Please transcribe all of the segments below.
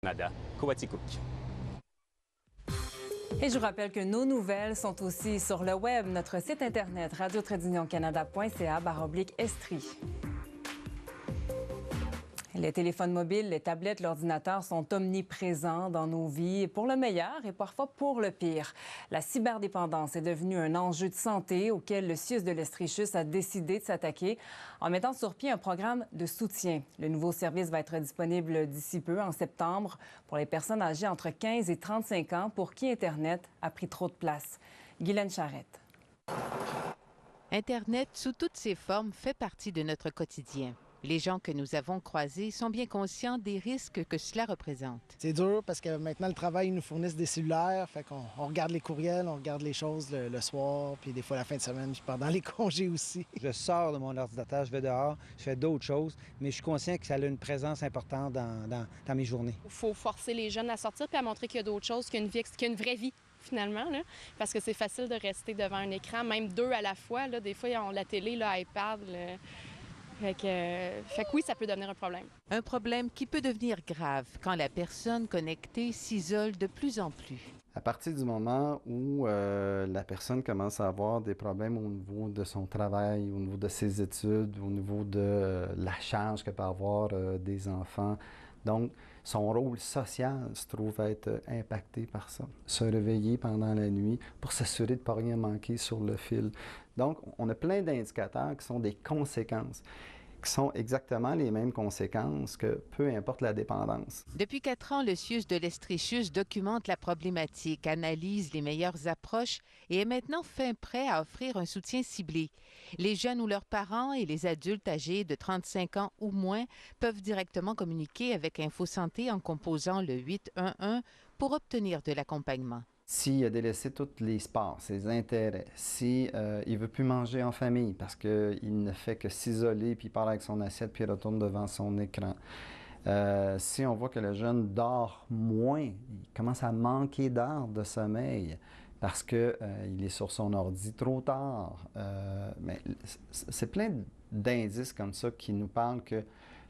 Canada, Coaticook. Et je vous rappelle que nos nouvelles sont aussi sur le web, notre site internet radio-canada.ca/estrie. Les téléphones mobiles, les tablettes, l'ordinateur sont omniprésents dans nos vies, pour le meilleur et parfois pour le pire. La cyberdépendance est devenue un enjeu de santé auquel le CIUS de l'Estrie-Chus a décidé de s'attaquer en mettant sur pied un programme de soutien. Le nouveau service va être disponible d'ici peu, en septembre, pour les personnes âgées entre 15 et 35 ans pour qui Internet a pris trop de place. Guylaine Charrette. Internet, sous toutes ses formes, fait partie de notre quotidien. Les gens que nous avons croisés sont bien conscients des risques que cela représente. C'est dur parce que maintenant, le travail, ils nous fournissent des cellulaires. Fait qu'on regarde les courriels, on regarde les choses le soir, puis des fois la fin de semaine, puis pendant les congés aussi. Je sors de mon ordinateur, je vais dehors, je fais d'autres choses, mais je suis conscient que ça a une présence importante dans mes journées. Il faut forcer les jeunes à sortir puis à montrer qu'il y a d'autres choses, qu'il y a une vraie vie. Finalement, là, parce que c'est facile de rester devant un écran, même deux à la fois. Là, des fois, ils ont la télé, l'iPad. Fait que oui, ça peut devenir un problème. Un problème qui peut devenir grave quand la personne connectée s'isole de plus en plus. À partir du moment où la personne commence à avoir des problèmes au niveau de son travail, au niveau de ses études, au niveau de la charge que peut avoir des enfants, donc son rôle social se trouve être impacté par ça. Se réveiller pendant la nuit pour s'assurer de ne pas rien manquer sur le fil. Donc, on a plein d'indicateurs qui sont des conséquences, qui sont exactement les mêmes conséquences que peu importe la dépendance. Depuis 4 ans, le CIUS de l'Estrie-Chus documente la problématique, analyse les meilleures approches et est maintenant fin prêt à offrir un soutien ciblé. Les jeunes ou leurs parents et les adultes âgés de 35 ans ou moins peuvent directement communiquer avec InfoSanté en composant le 811 pour obtenir de l'accompagnement. S'il a délaissé tous les sports, ses intérêts, si il veut plus manger en famille parce qu'il ne fait que s'isoler, puis il part avec son assiette, puis il retourne devant son écran. Si on voit que le jeune dort moins, il commence à manquer d'heures de sommeil parce qu'il est sur son ordi trop tard. Mais c'est plein d'indices comme ça qui nous parlent que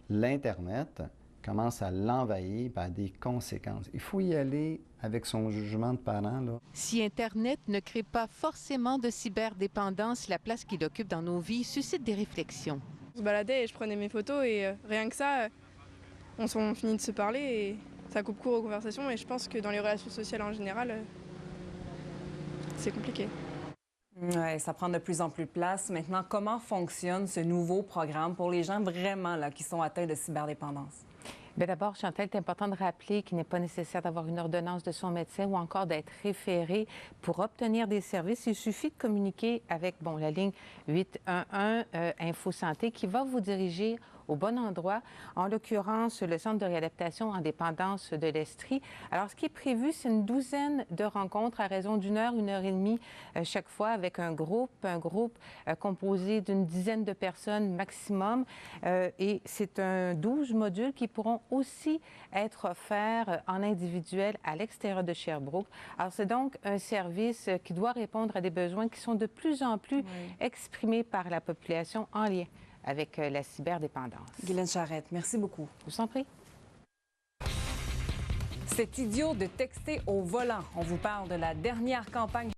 l'Internet commence à l'envahir par des conséquences. Il faut y aller avec son jugement de parent, là. Si Internet ne crée pas forcément de cyberdépendance, la place qu'il occupe dans nos vies suscite des réflexions. On se baladait et je prenais mes photos et rien que ça, on finit de se parler et ça coupe court aux conversations et je pense que dans les relations sociales en général, c'est compliqué. Oui, ça prend de plus en plus de place. Maintenant, comment fonctionne ce nouveau programme pour les gens vraiment là, qui sont atteints de cyberdépendance? Bien d'abord, Chantal, c'est important de rappeler qu'il n'est pas nécessaire d'avoir une ordonnance de son médecin ou encore d'être référé pour obtenir des services. Il suffit de communiquer avec la ligne 811 InfoSanté qui va vous diriger au bon endroit, en l'occurrence le Centre de réadaptation en dépendance de l'Estrie. Alors, ce qui est prévu, c'est une douzaine de rencontres à raison d'1 heure, 1h30 chaque fois avec un groupe composé d'une dizaine de personnes maximum. Et c'est 12 modules qui pourront aussi être offerts en individuel à l'extérieur de Sherbrooke. Alors, c'est donc un service qui doit répondre à des besoins qui sont de plus en plus exprimés par la population en lien avec la cyberdépendance. Guylaine Charrette, merci beaucoup. Je vous en prie. C'est idiot de texter au volant. On vous parle de la dernière campagne